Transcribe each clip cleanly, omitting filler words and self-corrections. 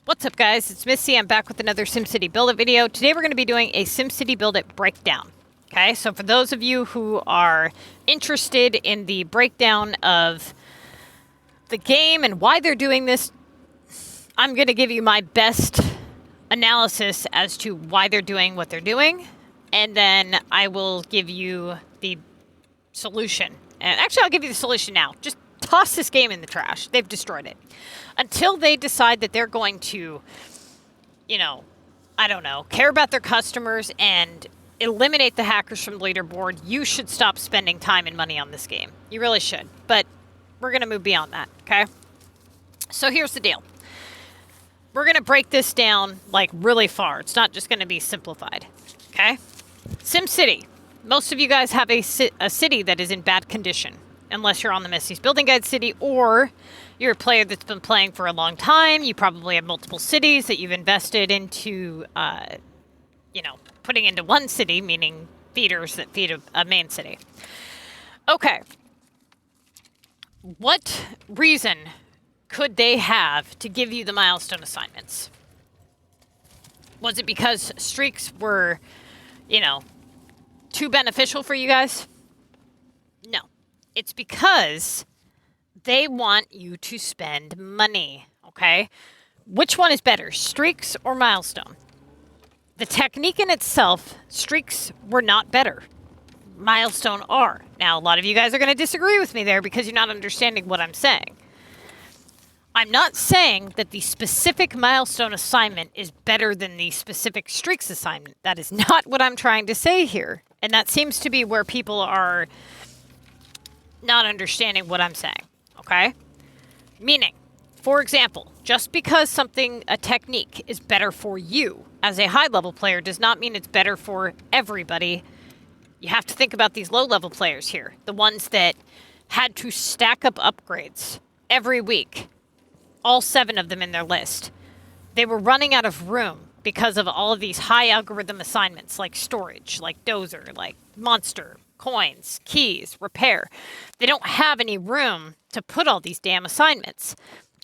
What's up, guys? It's Missy. I'm back with another SimCity Build It video. Today we're going to be doing a SimCity Build It breakdown. Okay, so for those of you who are interested in the breakdown of the game and why they're doing this, I'm going to give you my best analysis as to why they're doing what they're doing, and then I will give you the solution. And actually, I'll give you the solution now. Just toss this game in the trash. They've destroyed it. Until they decide that they're going to, I don't know, care about their customers and eliminate the hackers from the leaderboard, you should stop spending time and money on this game. You really should. But we're going to move beyond that, okay? So here's the deal. We're going to break this down, like, really far. It's not just going to be simplified, okay? SimCity. Most of you guys have a city that is in bad condition, unless you're on the Missy's Building Guide city, or you're a player that's been playing for a long time. You probably have multiple cities that you've invested into, putting into one city, meaning feeders that feed a main city. Okay. What reason could they have to give you the milestone assignments? Was it because streaks were, too beneficial for you guys? No. It's because they want you to spend money, okay? Which one is better, streaks or milestone? The technique in itself, streaks were not better. Milestone are. Now, a lot of you guys are going to disagree with me there because you're not understanding what I'm saying. I'm not saying that the specific milestone assignment is better than the specific streaks assignment. That is not what I'm trying to say here. And that seems to be where people are not understanding what I'm saying, okay? Meaning, for example, just because a technique is better for you as a high-level player does not mean it's better for everybody. You have to think about these low-level players here, the ones that had to stack up upgrades every week, all 7 of them in their list. They were running out of room because of all of these high algorithm assignments like storage, like dozer, like monster, coins, keys, repair. They don't have any room to put all these damn assignments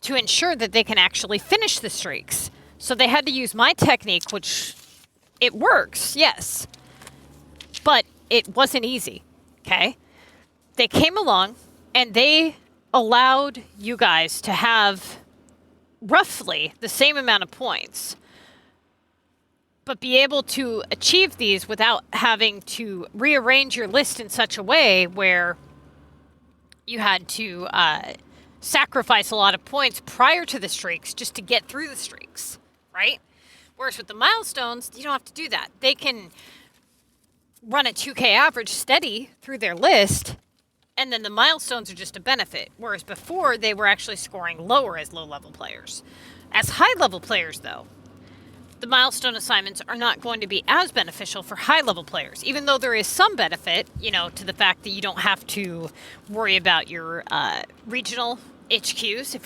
to ensure that they can actually finish the streaks. So they had to use my technique, which it works, yes, but it wasn't easy, okay? They came along and they allowed you guys to have roughly the same amount of points, but be able to achieve these without having to rearrange your list in such a way where you had to sacrifice a lot of points prior to the streaks just to get through the streaks, right? Whereas with the milestones, you don't have to do that. They can run a 2K average steady through their list, and then the milestones are just a benefit. Whereas before, they were actually scoring lower as low-level players. As high-level players, though, the milestone assignments are not going to be as beneficial for high-level players, even though there is some benefit, to the fact that you don't have to worry about your regional HQs if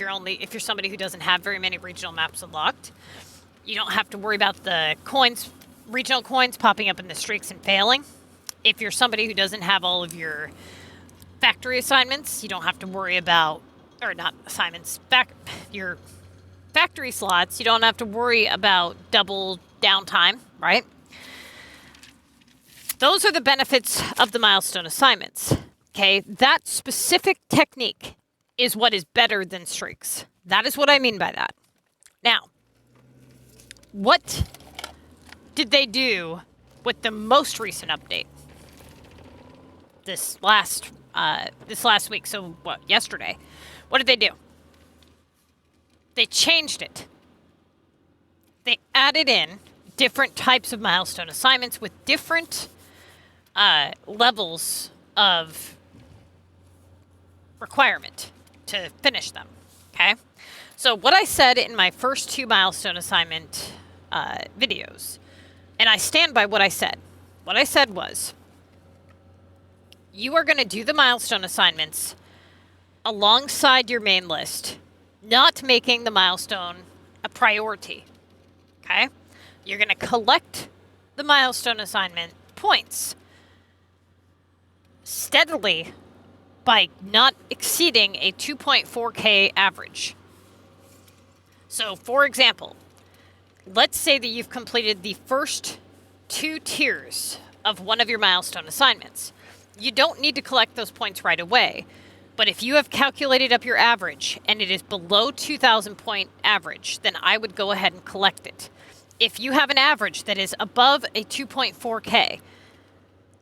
you're somebody who doesn't have very many regional maps unlocked. You don't have to worry about the regional coins popping up in the streaks and failing. If you're somebody who doesn't have all of your factory assignments, you don't have to worry about, or not assignments, your factory slots, you don't have to worry about double downtime, right? Those are the benefits of the milestone assignments, okay? That specific technique is what is better than streaks. That is what I mean by that. Now, what did they do with the most recent update? This last week, so what, yesterday? What did they do? They changed it. They added in different types of milestone assignments with different levels of requirement to finish them, okay? So what I said in my first 2 milestone assignment videos, and I stand by what I said. What I said was, you are going to do the milestone assignments alongside your main list, not making the milestone a priority, okay? You're going to collect the milestone assignment points steadily by not exceeding a 2.4K average. So, for example, let's say that you've completed the first 2 tiers of one of your milestone assignments. You don't need to collect those points right away. But if you have calculated up your average and it is below 2,000 point average, then I would go ahead and collect it. If you have an average that is above a 2.4K,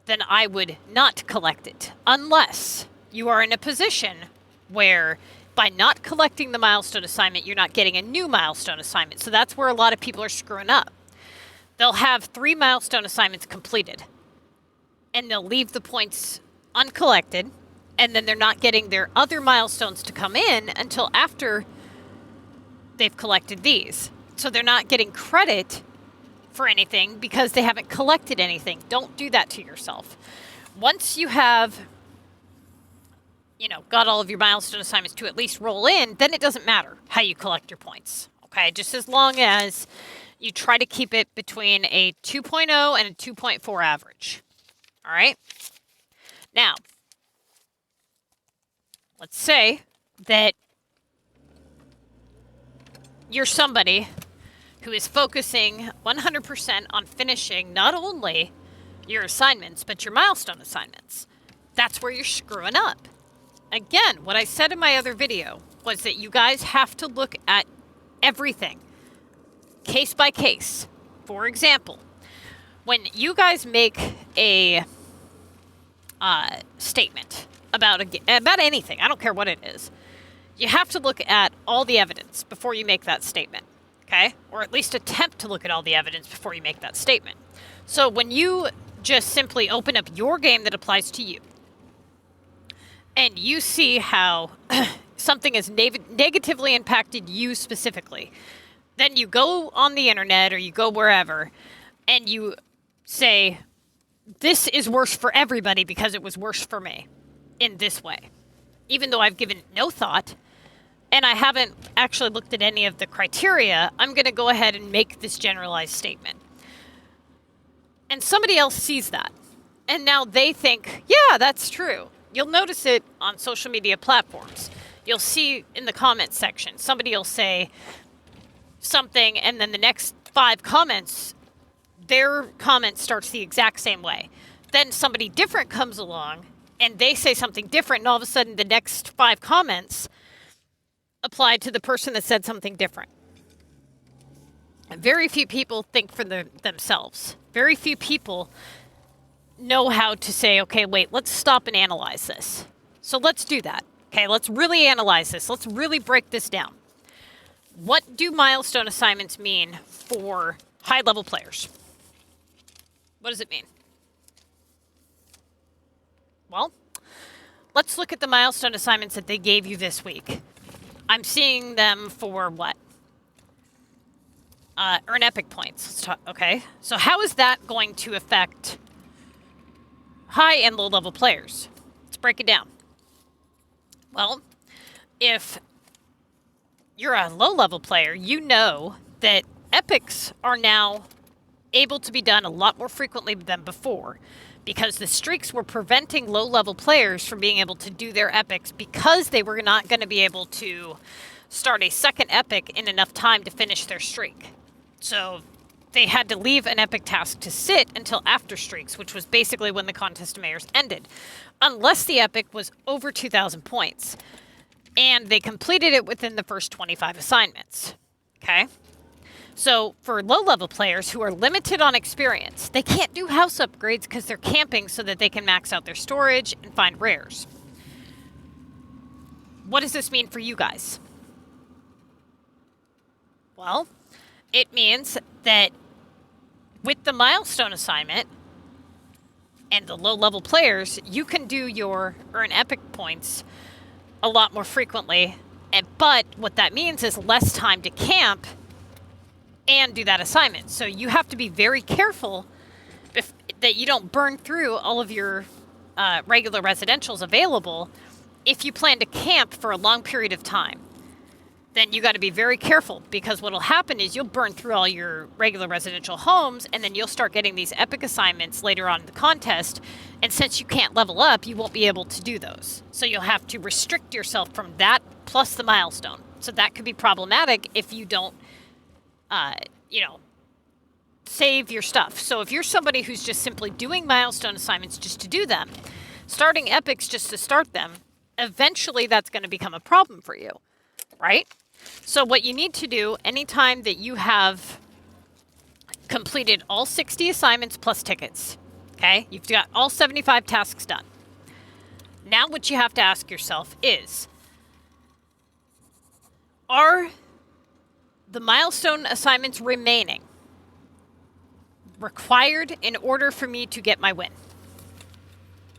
then I would not collect it unless you are in a position where by not collecting the milestone assignment, you're not getting a new milestone assignment. So that's where a lot of people are screwing up. They'll have 3 milestone assignments completed and they'll leave the points uncollected, and then they're not getting their other milestones to come in until after they've collected these. So they're not getting credit for anything because they haven't collected anything. Don't do that to yourself. Once you have, got all of your milestone assignments to at least roll in, then it doesn't matter how you collect your points. Okay, just as long as you try to keep it between a 2.0 and a 2.4 average. All right? Now, let's say that you're somebody who is focusing 100% on finishing not only your assignments, but your milestone assignments. That's where you're screwing up. Again, what I said in my other video was that you guys have to look at everything, case by case. For example, when you guys make a statement about anything, I don't care what it is, you have to look at all the evidence before you make that statement, okay? Or at least attempt to look at all the evidence before you make that statement. So when you just simply open up your game that applies to you, and you see how something has negatively impacted you specifically, then you go on the internet or you go wherever, and you say, this is worse for everybody because it was worse for me in this way. Even though I've given it no thought, and I haven't actually looked at any of the criteria, I'm going to go ahead and make this generalized statement. And somebody else sees that, and now they think, yeah, that's true. You'll notice it on social media platforms. You'll see in the comment section, somebody will say something, and then the next 5 comments, their comment starts the exact same way. Then somebody different comes along, and they say something different, and all of a sudden the next 5 comments apply to the person that said something different. And very few people think for themselves. Very few people know how to say, okay, wait, let's stop and analyze this. So let's do that. Okay, let's really analyze this. Let's really break this down. What do milestone assignments mean for high-level players? What does it mean? Well, let's look at the milestone assignments that they gave you this week. I'm seeing them for what? Earn epic points. Let's talk. Okay, so how is that going to affect high and low level players? Let's break it down. Well, if you're a low level player, you know that epics are now able to be done a lot more frequently than before, because the streaks were preventing low level players from being able to do their epics because they were not going to be able to start a second epic in enough time to finish their streak. So they had to leave an epic task to sit until after streaks, which was basically when the contest of mayors ended, unless the epic was over 2,000 points. And they completed it within the first 25 assignments. Okay? So for low-level players who are limited on experience, they can't do house upgrades because they're camping so that they can max out their storage and find rares. What does this mean for you guys? Well, it means that with the milestone assignment and the low-level players, you can do your earn epic points a lot more frequently. But what that means is less time to camp and do that assignment. So you have to be very careful that you don't burn through all of your regular residentials available if you plan to camp for a long period of time. Then you got to be very careful, because what will happen is you'll burn through all your regular residential homes, and then you'll start getting these epic assignments later on in the contest. And since you can't level up, you won't be able to do those. So you'll have to restrict yourself from that plus the milestone. So that could be problematic if you don't, save your stuff. So if you're somebody who's just simply doing milestone assignments just to do them, starting epics just to start them, eventually that's going to become a problem for you, right? So what you need to do anytime that you have completed all 60 assignments plus tickets, okay? You've got all 75 tasks done. Now what you have to ask yourself is, are the milestone assignments remaining required in order for me to get my win?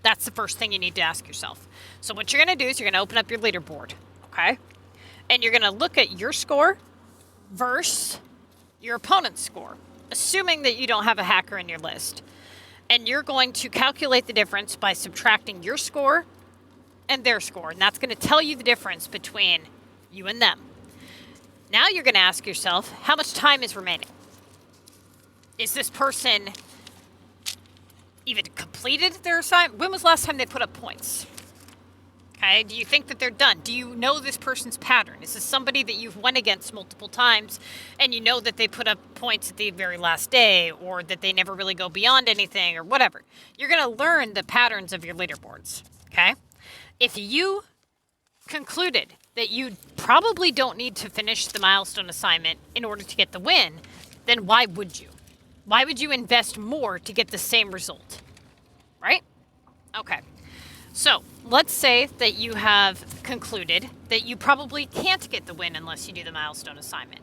That's the first thing you need to ask yourself. So what you're going to do is you're going to open up your leaderboard, okay? And you're going to look at your score versus your opponent's score, assuming that you don't have a hacker in your list. And you're going to calculate the difference by subtracting your score and their score. And that's going to tell you the difference between you and them. Now you're going to ask yourself, how much time is remaining? Is this person even completed their assignment? When was the last time they put up points? Okay, do you think that they're done? Do you know this person's pattern? Is this somebody that you've went against multiple times and you know that they put up points at the very last day, or that they never really go beyond anything, or whatever? You're going to learn the patterns of your leaderboards, okay? If you concluded that you probably don't need to finish the milestone assignment in order to get the win, then why would you? Why would you invest more to get the same result? Right? Okay. So let's say that you have concluded that you probably can't get the win unless you do the milestone assignment.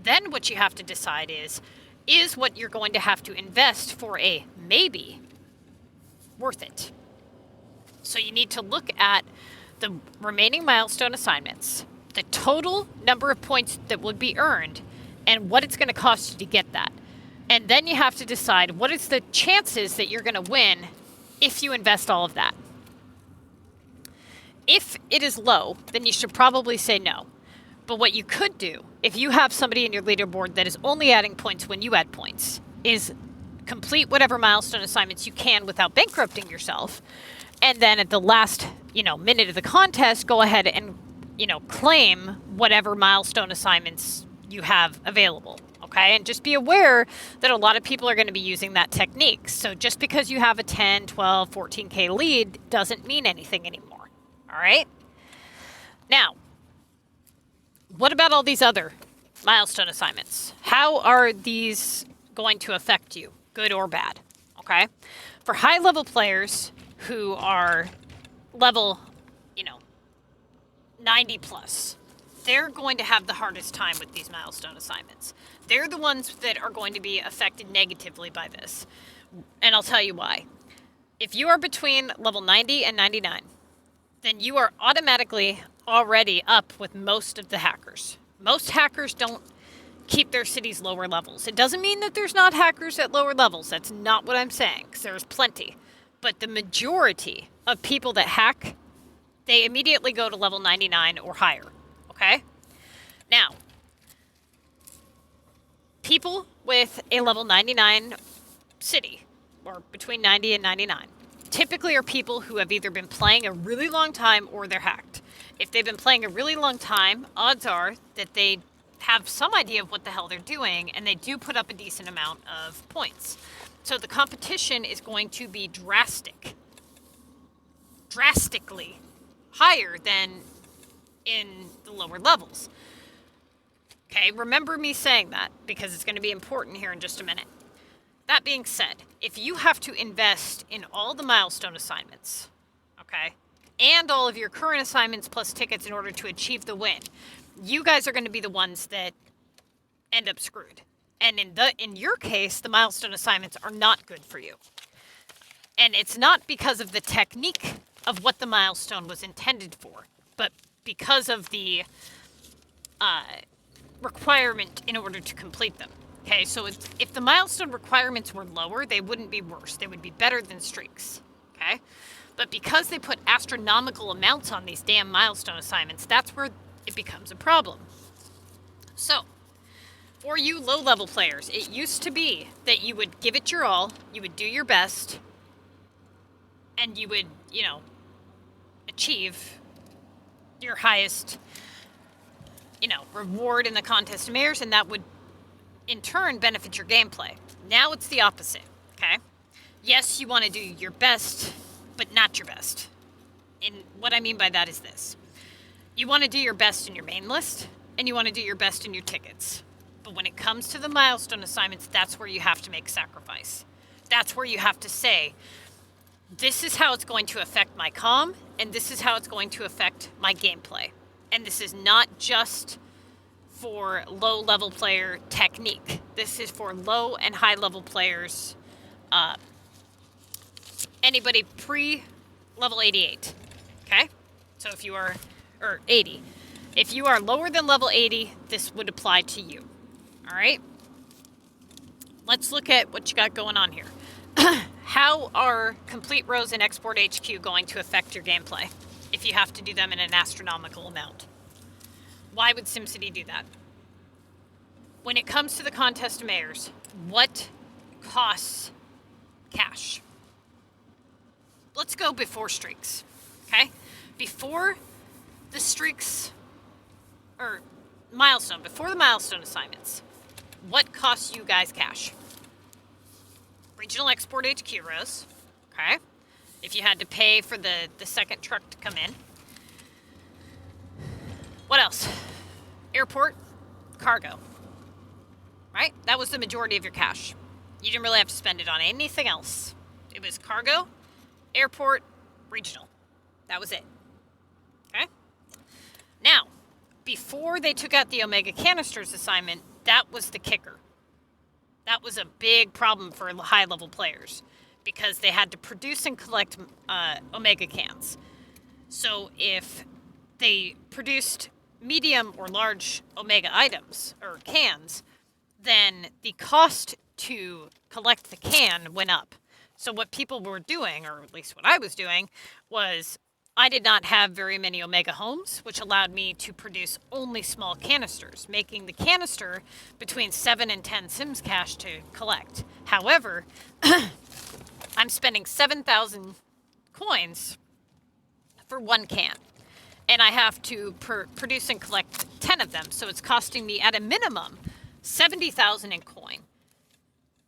Then what you have to decide is what you're going to have to invest for a maybe worth it? So you need to look at the remaining milestone assignments, the total number of points that would be earned, and what it's going to cost you to get that. And then you have to decide what is the chances that you're going to win if you invest all of that. If it is low, then you should probably say no. But what you could do, if you have somebody in your leaderboard that is only adding points when you add points, is complete whatever milestone assignments you can without bankrupting yourself. And then at the last, minute of the contest, go ahead and, claim whatever milestone assignments you have available. Okay, and just be aware that a lot of people are going to be using that technique. So just because you have a 10, 12, 14K lead doesn't mean anything anymore. All right? Now, what about all these other milestone assignments? How are these going to affect you, good or bad? Okay? For high-level players who are level, 90 plus, they're going to have the hardest time with these milestone assignments. They're the ones that are going to be affected negatively by this. And I'll tell you why. If you are between level 90 and 99, then you are automatically already up with most of the hackers. Most hackers don't keep their cities lower levels. It doesn't mean that there's not hackers at lower levels. That's not what I'm saying, because there's plenty. But the majority of people that hack, they immediately go to level 99 or higher. Okay? Now, people with a level 99 city, or between 90 and 99, typically are people who have either been playing a really long time or they're hacked. If they've been playing a really long time, odds are that they have some idea of what the hell they're doing, and they do put up a decent amount of points. So the competition is going to be drastically higher than in the lower levels. Okay, remember me saying that, because it's going to be important here in just a minute. That being said, if you have to invest in all the milestone assignments, okay, and all of your current assignments plus tickets in order to achieve the win, you guys are going to be the ones that end up screwed. And in your case, the milestone assignments are not good for you. And it's not because of the technique of what the milestone was intended for, but because of the requirement in order to complete them. Okay, so if the milestone requirements were lower, they wouldn't be worse. They would be better than streaks. Okay? But because they put astronomical amounts on these damn milestone assignments, that's where it becomes a problem. So, for you low-level players, it used to be that you would give it your all, you would do your best, and you would, achieve your highest reward in the contest of mayors, and that would in turn benefit your gameplay. Now it's the opposite, okay? Yes, you want to do your best, but not your best. And what I mean by that is this. You want to do your best in your main list, and you want to do your best in your tickets. But when it comes to the milestone assignments, that's where you have to make sacrifice. That's where you have to say, this is how it's going to affect my comm, and this is how it's going to affect my gameplay. And this is not just for low-level player technique. This is for low and high-level players. Anybody pre-level 88, okay? So if you are, or 80. If you are lower than level 80, this would apply to you, all right? Let's look at what you got going on here. How are complete rows in Export HQ going to affect your gameplay if you have to do them in an astronomical amount? Why would SimCity do that? When it comes to the contest of mayors, what costs cash? Let's go before streaks, okay? Before the streaks, or milestone, before the milestone assignments, what costs you guys cash? Regional Export HQ rows, okay? If you had to pay for the second truck to come in. What else? Airport, cargo, right? That was the majority of your cash. You didn't really have to spend it on anything else. It was cargo, airport, regional. That was it, okay? Now, before they took out the Omega Canisters assignment, that was the kicker. That was a big problem for high-level players because they had to produce and collect Omega cans. So if they produced medium or large Omega items, or cans, then the cost to collect the can went up. So what people were doing, or at least what I was doing, was I did not have very many Omega homes, which allowed me to produce only small canisters, making the canister between 7 and 10 simscash to collect. However, I'm spending 7,000 coins for one can, and I have to produce and collect 10 of them, so it's costing me at a minimum 70,000 in coin,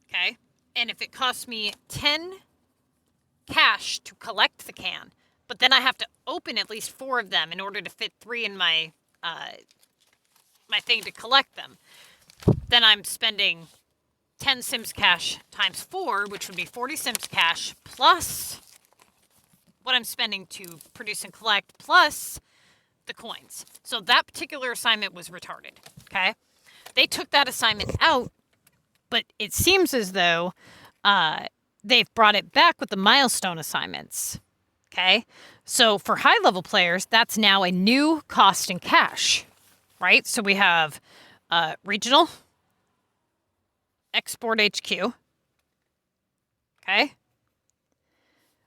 okay? And if it costs me 10 cash to collect the can, but then I have to open at least 4 of them in order to fit 3 in my my thing to collect them. Then I'm spending 10 simscash times 4, which would be 40 simscash, plus what I'm spending to produce and collect, plus the coins. So that particular assignment was retarded, okay? They took that assignment out, but it seems as though they've brought it back with the milestone assignments. Okay, so for high-level players, that's now a new cost in cash, right? So we have regional, export HQ, okay?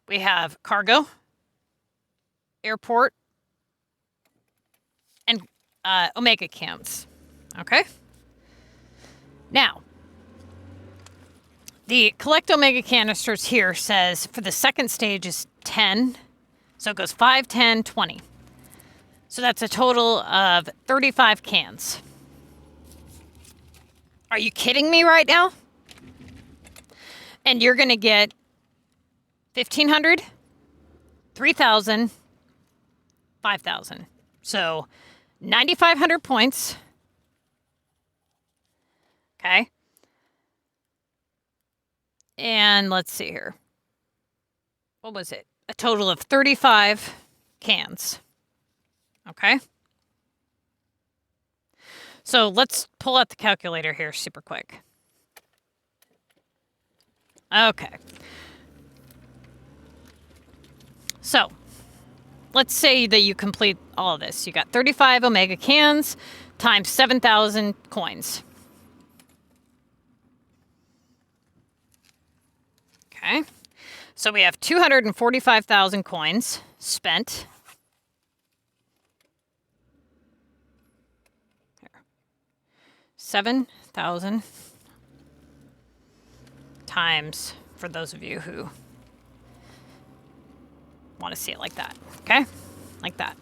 We have cargo, airport, and Omega cans, okay? Now, the collect Omega canisters here says for the second stage is 10. So it goes 5, 10, 20. So that's a total of 35 cans. Are you kidding me right now? And you're going to get 1,500, 3,000, 5,000. So 9,500 points. Okay. And let's see here. What was it? A total of 35 cans. Okay. So let's pull out the calculator here super quick. Okay. So let's say that you complete all of this. You got 35 Omega cans times 7,000 coins. Okay. So we have 245,000 coins spent. Here. 7,000 times, for those of you who want to see it like that, okay? Like that.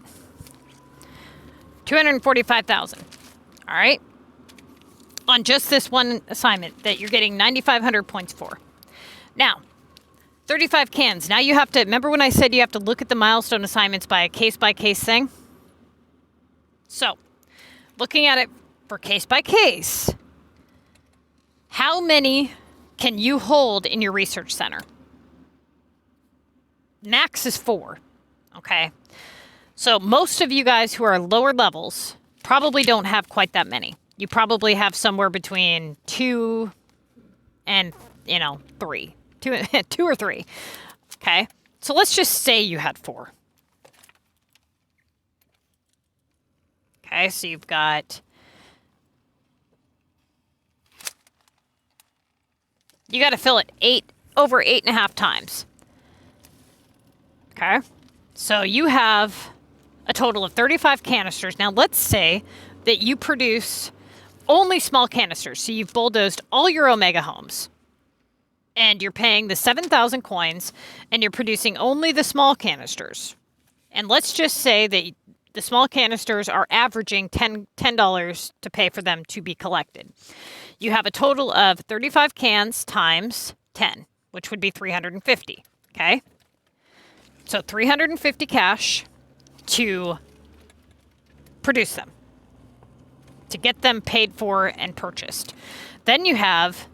245,000. All right? On just this one assignment that you're getting 9,500 points for. Now, 35 cans. Now you have to, remember when I said you have to look at the milestone assignments by a case-by-case thing? So, looking at it for case-by-case, how many can you hold in your research center? Max is 4, okay? So most of you guys who are lower levels probably don't have quite that many. You probably have somewhere between 2 and, 3. 2 or 3, okay? So let's just say you had 4. Okay, so you've got... You got to fill it over 8.5 times. Okay, so you have a total of 35 canisters. Now let's say that you produce only small canisters. So you've bulldozed all your Omega homes. And you're paying the 7,000 coins, and you're producing only the small canisters. And let's just say that the small canisters are averaging $10 to pay for them to be collected. You have a total of 35 cans times 10, which would be 350, okay? So 350 cash to produce them, to get them paid for and purchased. Then you have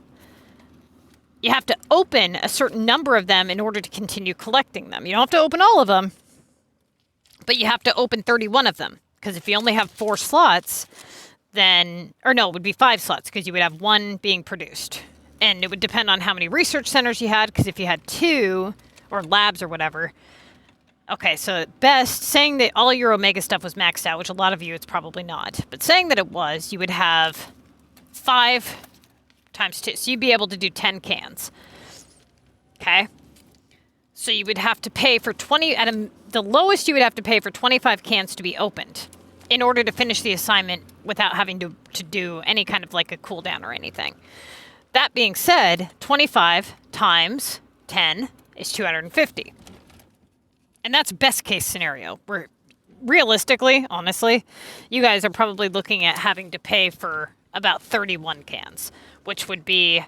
to open a certain number of them in order to continue collecting them. You don't have to open all of them, but you have to open 31 of them. Because if you only have 4 slots, then, or no, it would be 5 slots because you would have 1 being produced. And it would depend on how many research centers you had, because if you had 2, or labs or whatever. Okay, so at best, saying that all your Omega stuff was maxed out, which a lot of you it's probably not, but saying that it was, you would have 5 times 2. So you'd be able to do 10 cans. Okay? So you would have to pay for 20, the lowest you would have to pay for 25 cans to be opened in order to finish the assignment without having to do any kind of like a cooldown or anything. That being said, 25 times 10 is 250. And that's best case scenario, where realistically, honestly, you guys are probably looking at having to pay for about 31 cans, which would be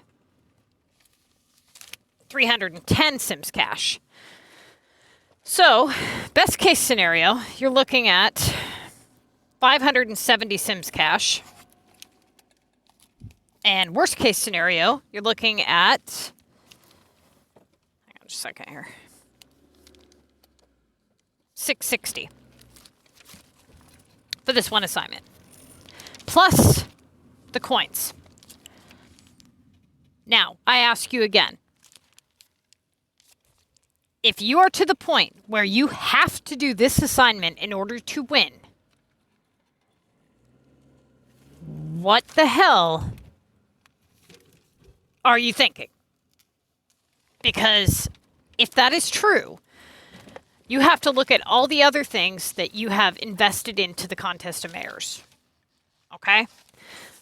310 simscash. So, best case scenario, you're looking at 570 simscash. And worst case scenario, you're looking at... Hang on just a second here. 660 for this one assignment, plus the coins. Now, I ask you again, if you are to the point where you have to do this assignment in order to win, what the hell are you thinking? Because if that is true, you have to look at all the other things that you have invested into the Contest of Mayors. Okay?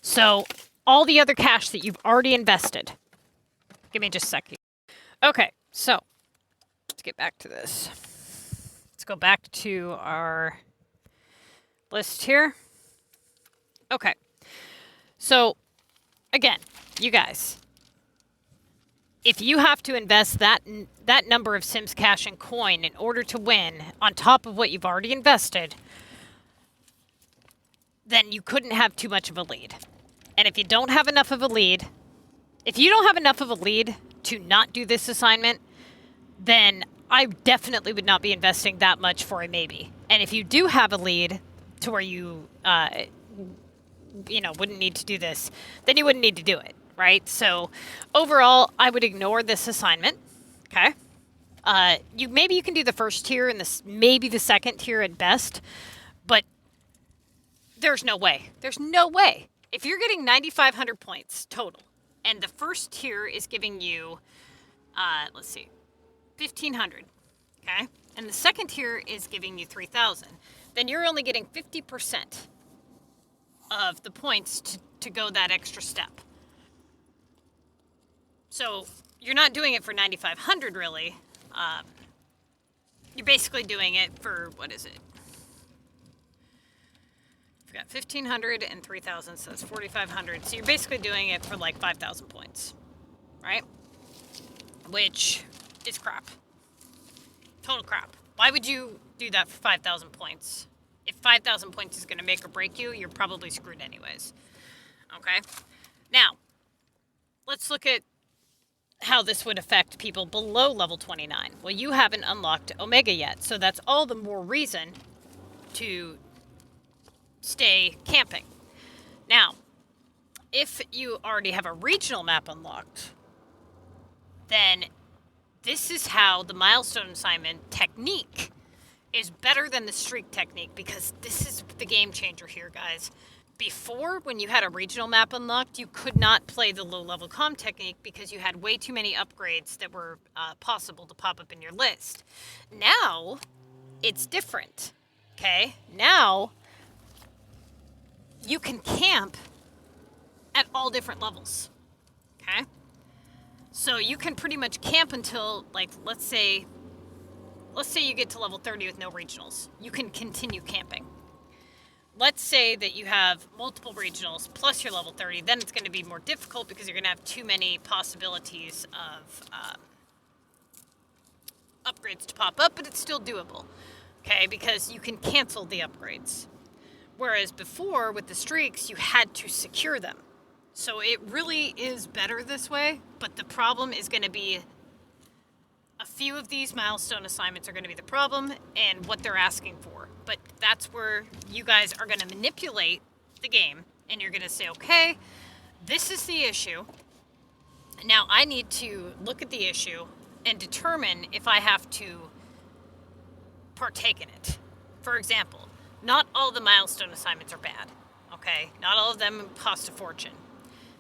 So, all the other cash that you've already invested. Give me just a second. Okay, so, let's get back to this. Let's go back to our list here. Okay. So, again, you guys, if you have to invest that number of Sims cash and coin in order to win on top of what you've already invested, then you couldn't have too much of a lead. And if you don't have enough of a lead, if you don't have enough of a lead to not do this assignment, then I definitely would not be investing that much for a maybe. And if you do have a lead to where you, wouldn't need to do this, then you wouldn't need to do it. Right? So overall, I would ignore this assignment. Okay. Maybe you can do the first tier and maybe the second tier at best, but there's no way. There's no way. If you're getting 9,500 points total, and the first tier is giving you, 1,500. Okay. And the second tier is giving you 3,000. Then you're only getting 50% of the points to go that extra step. So you're not doing it for 9,500 really. You're basically doing it for, what is it? We've got 1,500 and 3,000, so that's 4,500. So you're basically doing it for like 5,000 points, right? Which is crap. Total crap. Why would you do that for 5,000 points? If 5,000 points is going to make or break you, you're probably screwed anyways. Okay? Now, let's look at how this would affect people below level 29. Well, you haven't unlocked Omega yet, so that's all the more reason to stay camping. Now, if you already have a regional map unlocked, then this is how the milestone assignment technique is better than the streak technique, because this is the game changer here, guys. Before, when you had a regional map unlocked, you could not play the low-level comm technique because you had way too many upgrades that were possible to pop up in your list. Now, it's different, okay? Now, you can camp at all different levels, okay? So you can pretty much camp until, like, let's say you get to level 30 with no regionals. You can continue camping. Let's say that you have multiple regionals plus your level 30, then it's going to be more difficult because you're going to have too many possibilities of upgrades to pop up, but it's still doable, okay, because you can cancel the upgrades. Whereas before, with the streaks, you had to secure them. So it really is better this way, but the problem is going to be a few of these milestone assignments are going to be the problem and what they're asking for. But that's where you guys are going to manipulate the game, and you're going to say, okay, this is the issue. Now I need to look at the issue and determine if I have to partake in it. For example, not all the milestone assignments are bad, okay? Not all of them cost a fortune.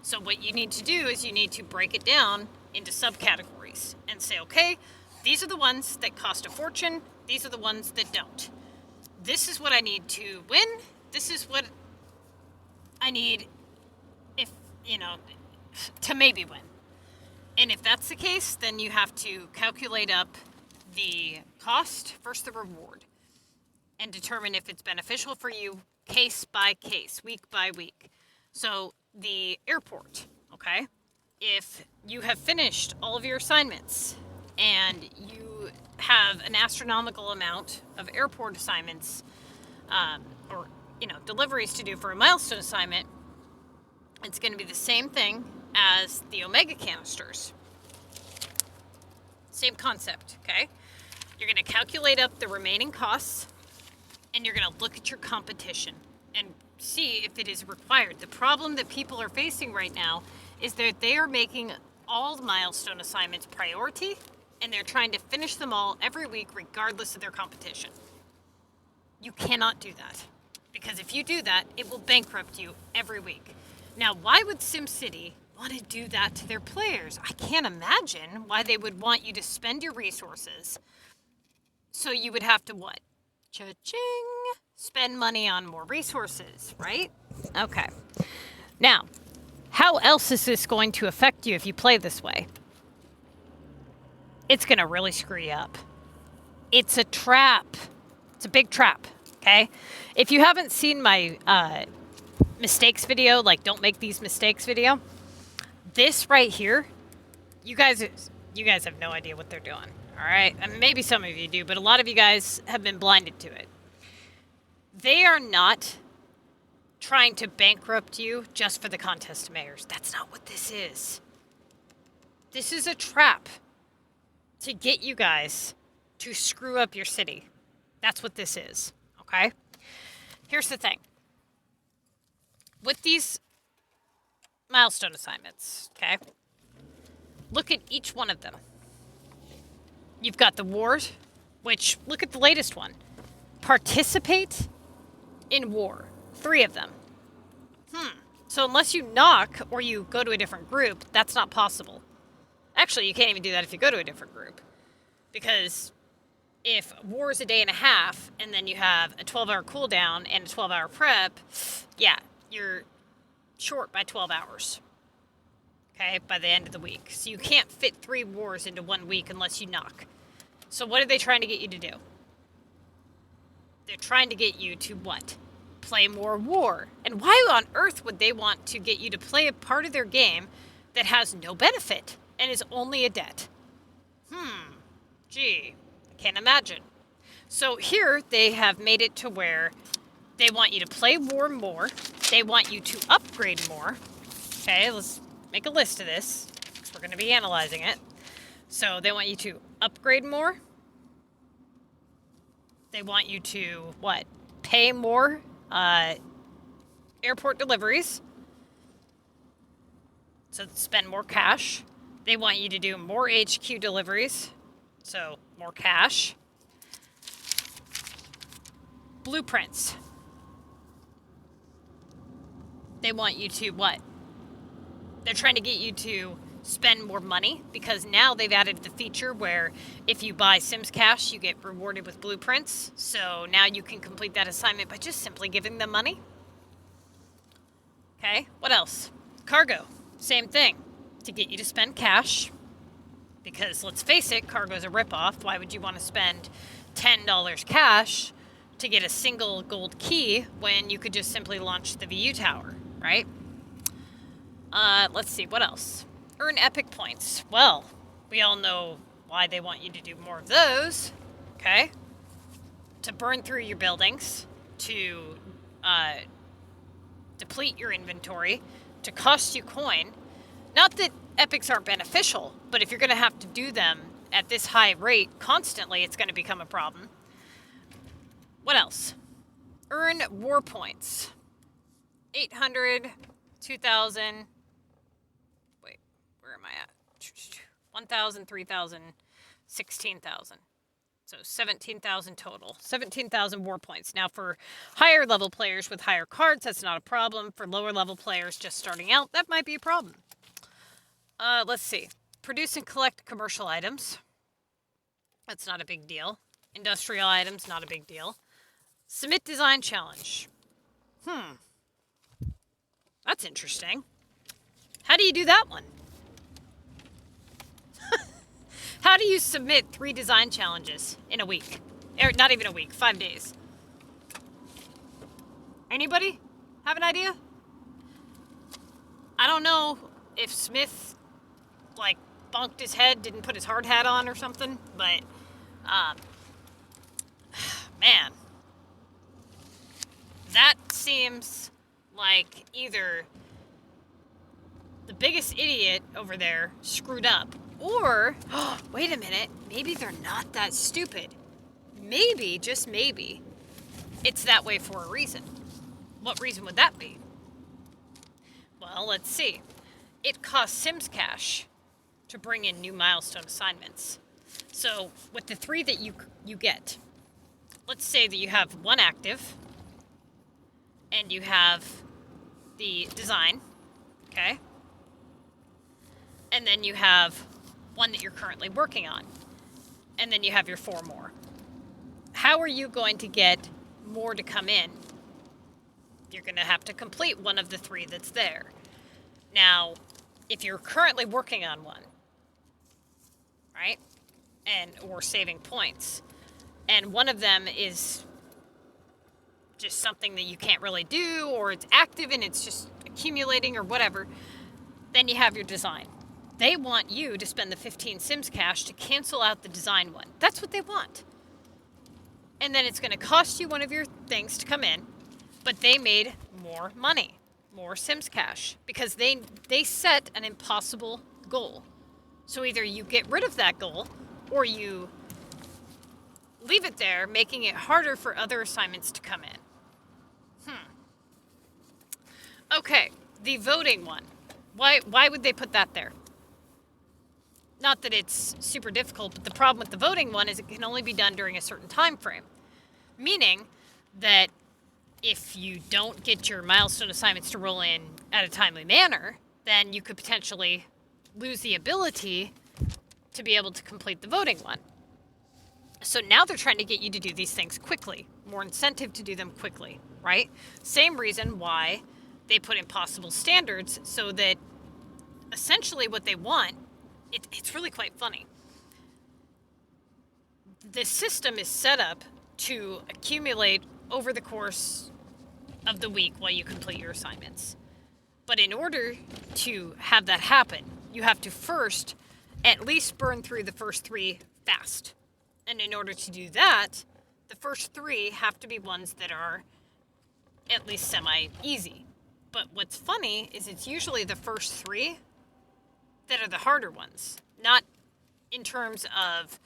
So what you need to do is you need to break it down into subcategories and say, okay, these are the ones that cost a fortune. These are the ones that don't. This is what I need to win. This is what I need to maybe win. And if that's the case, then you have to calculate up the cost versus the reward and determine if it's beneficial for you case by case, week by week. So the airport, okay? If you have finished all of your assignments and you have an astronomical amount of airport assignments or deliveries to do for a milestone assignment, it's going to be the same thing as the Omega Canisters. Same concept, okay? You're going to calculate up the remaining costs, and you're going to look at your competition and see if it is required. The problem that people are facing right now is that they are making all the milestone assignments priority, and they're trying to finish them all every week regardless of their competition. You cannot do that, because if you do that, it will bankrupt you every week. Now, why would SimCity want to do that to their players? I can't imagine why they would want you to spend your resources. So you would have to what? Cha-ching! Spend money on more resources, right? Okay. Now, how else is this going to affect you if you play this way? It's going to really screw you up. It's a trap. It's a big trap, okay? If you haven't seen my mistakes video, like don't make these mistakes video, this right here, you guys have no idea what they're doing, all right? And maybe some of you do, but a lot of you guys have been blinded to it. They are not trying to bankrupt you just for the contest of mayors. That's not what this is. This is a trap to get you guys to screw up your city. That's what this is, okay? Here's the thing. With these milestone assignments, okay, look at each one of them. You've got the wars, which, look at the latest one. Participate in war. 3 of them. So unless you knock or you go to a different group, that's not possible. Actually, you can't even do that if you go to a different group. Because if war is a day and a half, and then you have a 12-hour cooldown and a 12-hour prep, yeah, you're short by 12 hours. Okay, by the end of the week. So you can't fit 3 wars into 1 week unless you knock. So what are they trying to get you to do? They're trying to get you to what? play more war. And why on earth would they want to get you to play a part of their game that has no benefit and is only a debt? Gee, I can't imagine. So here they have made it to where they want you to play war more. They want you to upgrade more. Okay, let's make a list of this because we're going to be analyzing it. So they want you to upgrade more. They want you to, what? Pay more airport deliveries. So spend more cash. They want you to do more HQ deliveries. So more cash. Blueprints. They want you to, what? They're trying to get you to spend more money because now they've added the feature where if you buy simscash, you get rewarded with blueprints. So now you can complete that assignment by just simply giving them money. Okay, what else? Cargo, same thing. To get you to spend cash. Because let's face it, cargo's a ripoff. Why would you want to spend $10 cash to get a single gold key when you could just simply launch the VU tower, right? Let's see, what else? Earn epic points. Well, we all know why they want you to do more of those, okay? To burn through your buildings, to deplete your inventory, to cost you coin. Not that epics aren't beneficial, but if you're going to have to do them at this high rate constantly, it's going to become a problem. What else? Earn war points. 800, 2,000. Wait, where am I at? 1,000, 3,000, 16,000. So 17,000 total. 17,000 war points. Now for higher level players with higher cards, that's not a problem. For lower level players just starting out, that might be a problem. Let's see. Produce and collect commercial items. That's not a big deal. Industrial items, not a big deal. Submit design challenge. That's interesting. How do you do that one? How do you submit 3 design challenges in a week? Or not even a week, 5 days. Anybody have an idea? I don't know if Smith, like, bonked his head, didn't put his hard hat on or something, but, man. That seems like either the biggest idiot over there screwed up, or, wait a minute, maybe they're not that stupid. Maybe, just maybe, it's that way for a reason. What reason would that be? Well, let's see. It costs simscash to bring in new milestone assignments. So, with the 3 that you get, let's say that you have 1 active, and you have the design, okay? And then you have 1 that you're currently working on. And then you have your 4 more. How are you going to get more to come in? You're going to have to complete 1 of the 3 that's there. Now, if you're currently working on 1, right? Or saving points, and 1 of them is just something that you can't really do, or it's active and it's just accumulating or whatever, then you have your design. They want you to spend the 15 simscash to cancel out the design 1. That's what they want. And then it's going to cost you 1 of your things to come in, but they made more money, more simscash, because they set an impossible goal. So either you get rid of that goal, or you leave it there, making it harder for other assignments to come in. Okay, the voting one. Why would they put that there? Not that it's super difficult, but the problem with the voting one is it can only be done during a certain time frame. Meaning that if you don't get your milestone assignments to roll in at a timely manner, then you could potentially lose the ability to be able to complete the voting one. So now they're trying to get you to do these things quickly. More incentive to do them quickly, right? Same reason why they put impossible standards, so that essentially what they want, it's really quite funny. The system is set up to accumulate over the course of the week while you complete your assignments. But in order to have that happen, you have to first at least burn through the first 3 fast. And in order to do that, the first 3 have to be ones that are at least semi-easy. But what's funny is it's usually the first 3 that are the harder ones. Not in terms of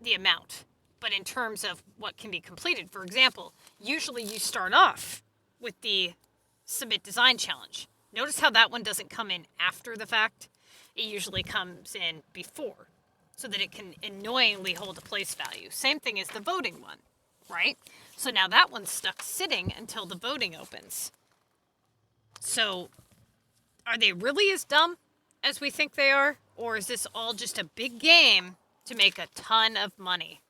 the amount, but in terms of what can be completed. For example, usually you start off with the Submit Design Challenge. Notice how that one doesn't come in after the fact. It usually comes in before, so that it can annoyingly hold a place value. Same thing as the voting one, right? So now that one's stuck sitting until the voting opens. So are they really as dumb as we think they are? Or is this all just a big game to make a ton of money?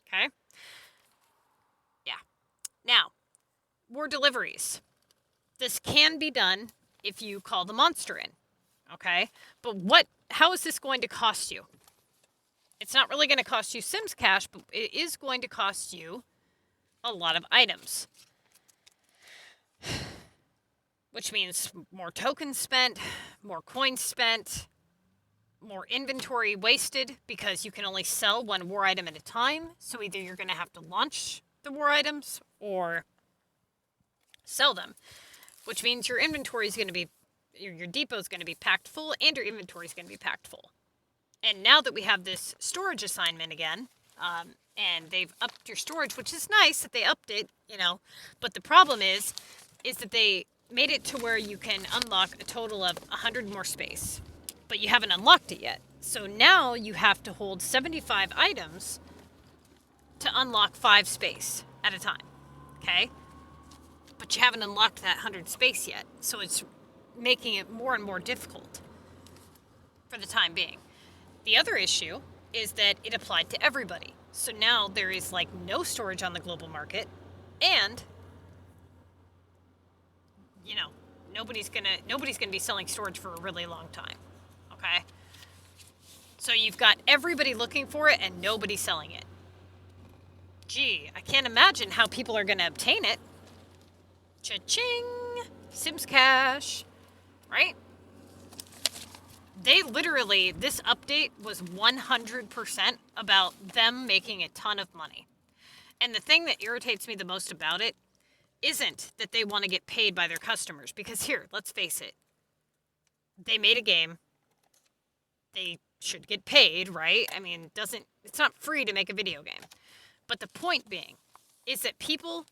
Okay? Yeah. Now, more deliveries. This can be done if you call the monster in. Okay? But how is this going to cost you? It's not really going to cost you simscash, but it is going to cost you a lot of items. Which means more tokens spent, more coins spent, more inventory wasted because you can only sell 1 war item at a time. So either you're going to have to launch the war items or sell them, which means your inventory is going to be, your depot is going to be packed full and your inventory is going to be packed full. And now that we have this storage assignment again, and they've upped your storage, which is nice that they upped it, but the problem is that they made it to where you can unlock a total of 100 more space, but you haven't unlocked it yet. So now you have to hold 75 items to unlock 5 space at a time, okay? But you haven't unlocked that 100 space yet, so it's making it more and more difficult for the time being. The other issue is that it applied to everybody. So now there is no storage on the global market, and nobody's gonna be selling storage for a really long time. Okay? So you've got everybody looking for it and nobody selling it. Gee, I can't imagine how people are gonna obtain it. Cha-ching! simscash, right? They literally, this update was 100% about them making a ton of money. And the thing that irritates me the most about it isn't that they want to get paid by their customers. Because here, let's face it. They made a game. They should get paid, right? I mean, it's not free to make a video game. But the point being is that people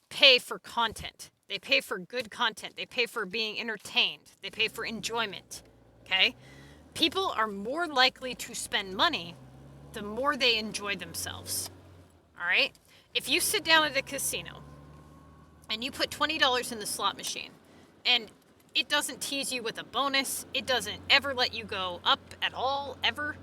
pay for content. They pay for good content. They pay for being entertained. They pay for enjoyment. Okay? People are more likely to spend money the more they enjoy themselves. All right? If you sit down at a casino and you put $20 in the slot machine and it doesn't tease you with a bonus, it doesn't ever let you go up at all, ever,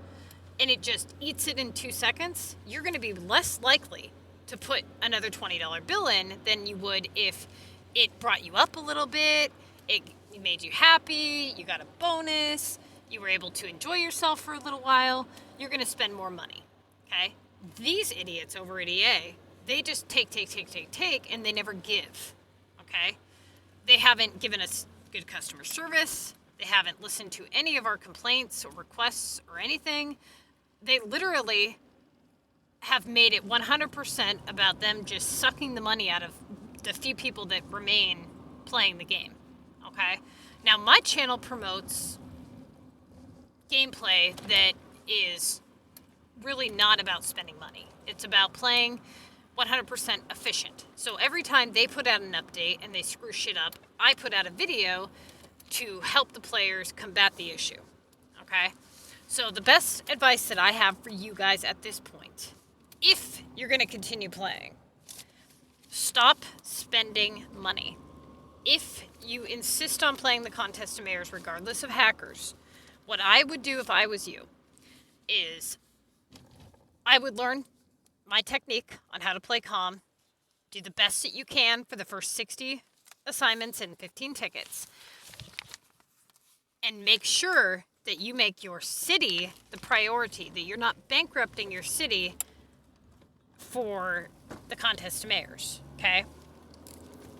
and it just eats it in 2 seconds, you're going to be less likely to put another $20 bill in than you would if it brought you up a little bit, it made you happy, you got a bonus, you were able to enjoy yourself for a little while, you're going to spend more money, okay? These idiots over at EA, they just take, and they never give, okay? They haven't given us good customer service. They haven't listened to any of our complaints or requests or anything. They literally have made it 100% about them just sucking the money out of the few people that remain playing the game, okay? Now, my channel promotes gameplay that is really not about spending money. It's about playing 100% efficient. So every time they put out an update and they screw shit up, I put out a video to help the players combat the issue. Okay? So the best advice that I have for you guys at this point, if you're going to continue playing, stop spending money. If you insist on playing the Contest of Mayors regardless of hackers, what I would do if I was you is I would learn my technique on how to play calm, do the best that you can for the first 60 assignments and 15 tickets, and make sure that you make your city the priority, that you're not bankrupting your city for the Contest of Mayors, okay?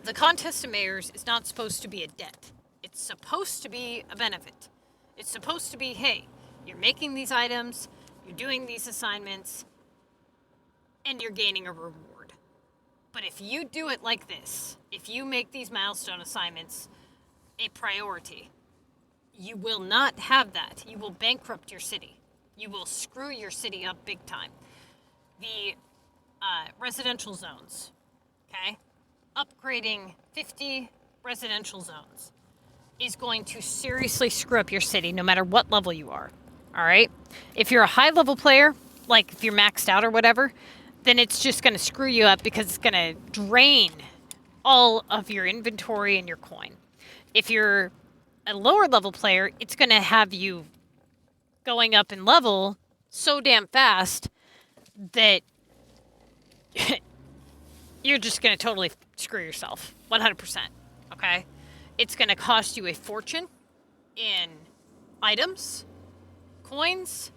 The contest of mayors is not supposed to be a debt. It's supposed to be a benefit. It's supposed to be, hey, you're making these items, you're doing these assignments, and you're gaining a reward. But if you do it like this, if you make these milestone assignments a priority, you will not have that. You will bankrupt your city. You will screw your city up big time. The residential zones, okay? Upgrading 50 residential zones is going to seriously screw up your city no matter what level you are, all right? If you're a high-level player, like if you're maxed out or whatever, then it's just going to screw you up because it's going to drain all of your inventory and your coin. If you're a lower-level player, it's going to have you going up in level so damn fast that you're just going to totally screw yourself, 100%, okay? It's going to cost you a fortune in items, coins,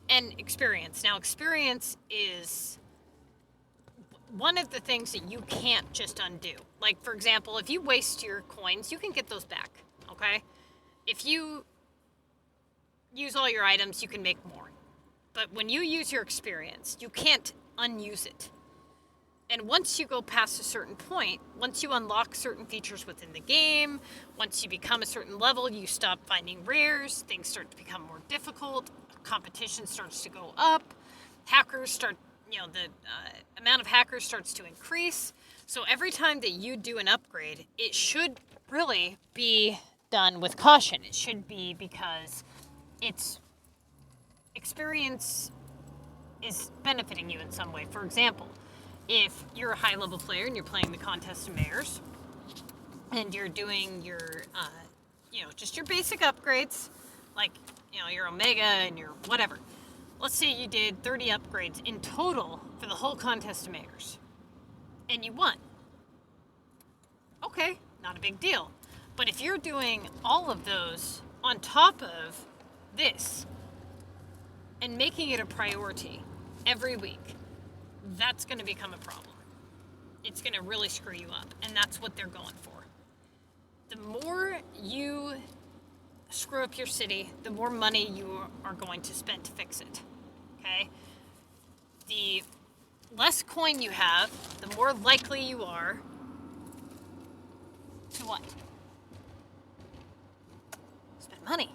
and experience. Now, experience is one of the things that you can't just undo. Like, for example, if you waste your coins, you can get those back, okay? If you use all your items, you can make more. But when you use your experience, you can't unuse it. And once you go past a certain point, once you unlock certain features within the game, once you become a certain level, you stop finding rares, things start to become more difficult, competition starts to go up, hackers start, the amount of hackers starts to increase. So every time that you do an upgrade, it should really be done with caution. It should be because its experience is benefiting you in some way. For example, if you're a high-level player and you're playing the Contest of Mayors, and you're doing your, just your basic upgrades, like, your Omega and your whatever. Let's say you did 30 upgrades in total for the whole Contest of Mayors, and you won. Okay, not a big deal. But if you're doing all of those on top of this, and making it a priority every week, that's going to become a problem. It's going to really screw you up, and that's what they're going for. The more you screw up your city, the more money you are going to spend to fix it, okay? The less coin you have, the more likely you are to what? Spend money.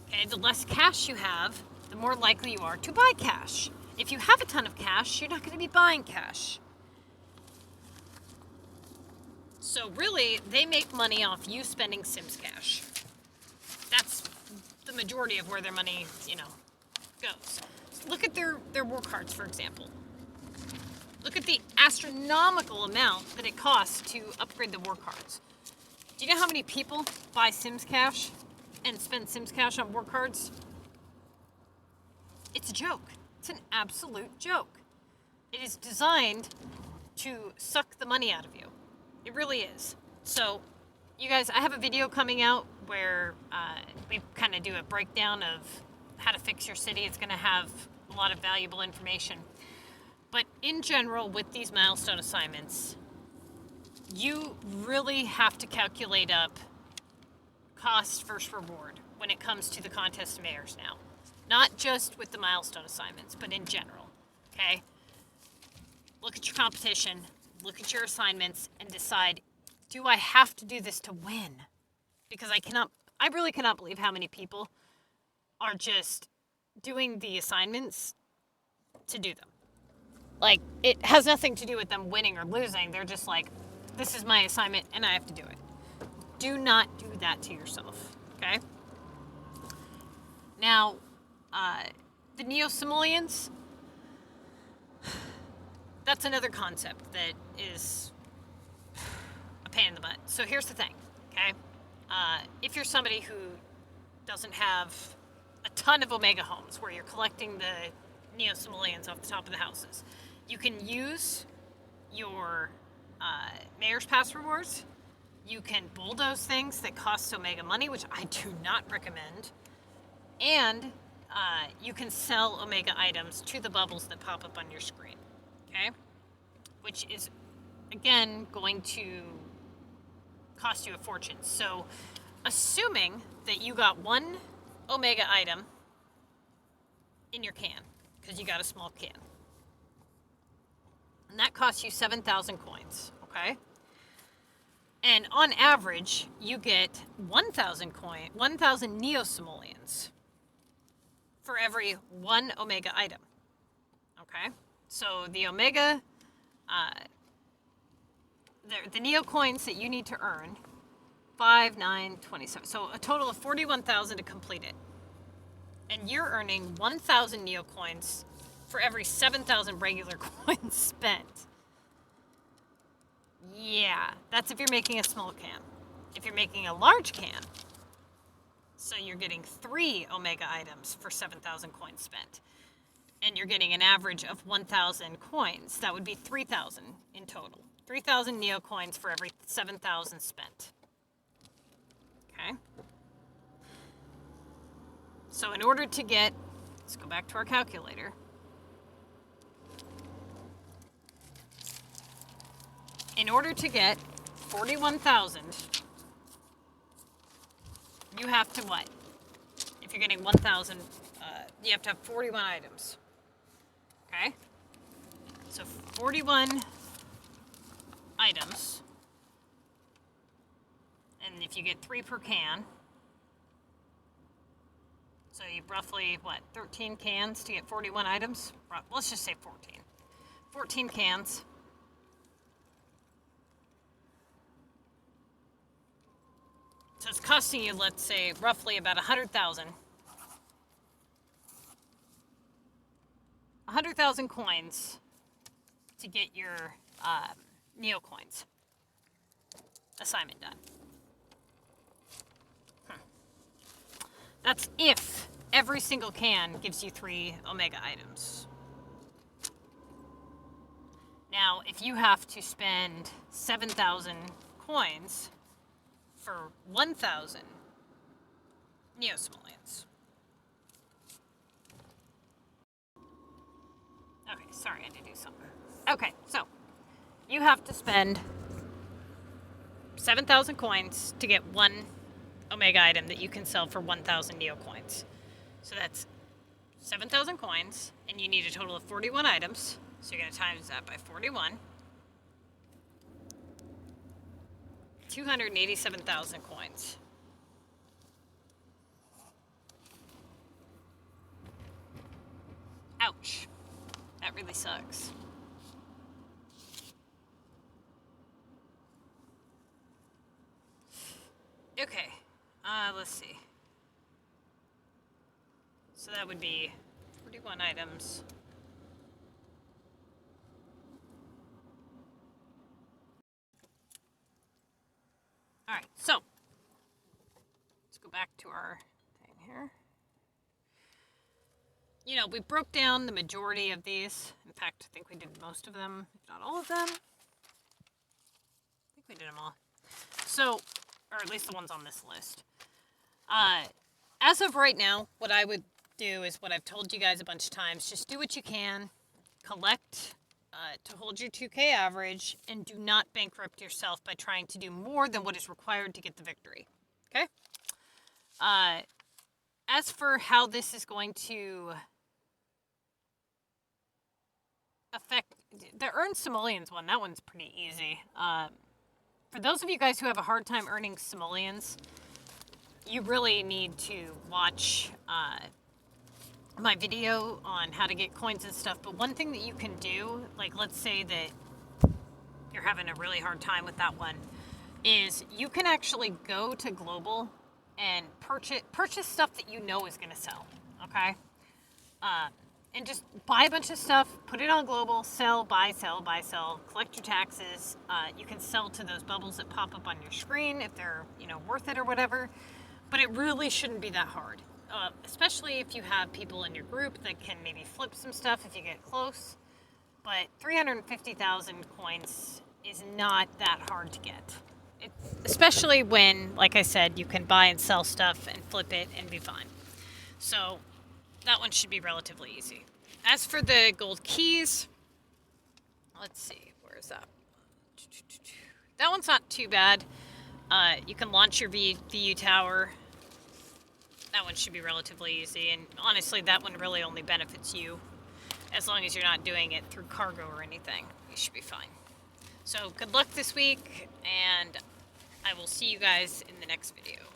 Okay, the less cash you have, the more likely you are to buy cash. If you have a ton of cash, you're not going to be buying cash. So really, they make money off you spending simscash. That's the majority of where their money, goes. Look at their war cards, for example. Look at the astronomical amount that it costs to upgrade the war cards. Do you know how many people buy simscash and spend simscash on war cards? It's a joke. It's an absolute joke. It is designed to suck the money out of you. It really is. So, you guys, I have a video coming out where we kind of do a breakdown of how to fix your city. It's going to have a lot of valuable information. But in general, with these milestone assignments, you really have to calculate up cost versus reward when it comes to the Contest of Mayors now. Not just with the milestone assignments, but in general, okay? Look at your competition, look at your assignments, and decide, do I have to do this to win? Because I really cannot believe how many people are just doing the assignments to do them. Like, it has nothing to do with them winning or losing. They're just like, this is my assignment, and I have to do it. Do not do that to yourself, okay? Now, the Simoleons, that's another concept that is a pain in the butt. So here's the thing, okay? If you're somebody who doesn't have a ton of Omega homes where you're collecting the Simoleons off the top of the houses, you can use your Mayor's Pass rewards. You can bulldoze things that cost Omega money, which I do not recommend. And you can sell Omega items to the bubbles that pop up on your screen, okay? Which is again, going to cost you a fortune. So assuming that you got one Omega item in your can, because you got a small can, and that costs you 7,000 coins, okay? And on average, you get 1,000 Neo Simoleons for every one Omega item, okay? So the Omega, the Neo coins that you need to earn, 5, 9, 27. So a total of 41,000 to complete it. And you're earning 1,000 Neo coins for every 7,000 regular coins spent. Yeah, that's if you're making a small can. If you're making a large can, so you're getting 3 Omega items for 7,000 coins spent. And you're getting an average of 1,000 coins. That would be 3,000 in total. 3,000 Neo coins for every 7,000 spent. Okay? So in order to get, let's go back to our calculator. In order to get 41,000, you have to what? If you're getting 1,000, you have to have 41 items. Okay? So 41 items. And if you get 3 per can, so you roughly, what, 13 cans to get 41 items? Let's just say 14. 14 cans. So it's costing you, let's say, roughly about 100,000. 100,000 coins to get your Neo coins. Assignment done. That's if every single can gives you 3 Omega items. Now, if you have to spend 7,000 coins for 1,000 Neo Simoleons. Okay, sorry, I had to do something. Okay, so you have to spend 7,000 coins to get 1 Omega item that you can sell for 1,000 Neo coins. So that's 7,000 coins, and you need a total of 41 items. So you're going to times that by 41. 287,000 coins. Ouch. That really sucks. Okay. Let's see. So that would be 41 items. All right, so let's go back to our thing here. You know, we broke down the majority of these. In fact, I think we did most of them, if not all of them. I think we did them all. So, or at least the ones on this list. As of right now, what I would do is what I've told you guys a bunch of times. Just do what you can. Collect to hold your 2K average, and do not bankrupt yourself by trying to do more than what is required to get the victory. Okay? As for how this is going to affect the Earn Simoleons one, that one's pretty easy. For those of you guys who have a hard time earning Simoleons, you really need to watch my video on how to get coins and stuff. But one thing that you can do, like let's say that you're having a really hard time with that one, is you can actually go to Global and purchase stuff that you know is going to sell, okay? And just buy a bunch of stuff, put it on Global, sell, buy, sell, collect your taxes. You can sell to those bubbles that pop up on your screen if they're, you know, worth it or whatever. But it really shouldn't be that hard, especially if you have people in your group that can maybe flip some stuff if you get close. But 350,000 coins is not that hard to get. Especially when, like I said, you can buy and sell stuff and flip it and be fine. So that one should be relatively easy. As for the gold keys, let's see, where is that? That one's not too bad. You can launch your VU tower. That one should be relatively easy, and honestly, that one really only benefits you. As long as you're not doing it through cargo or anything, you should be fine. So good luck this week, and I will see you guys in the next video.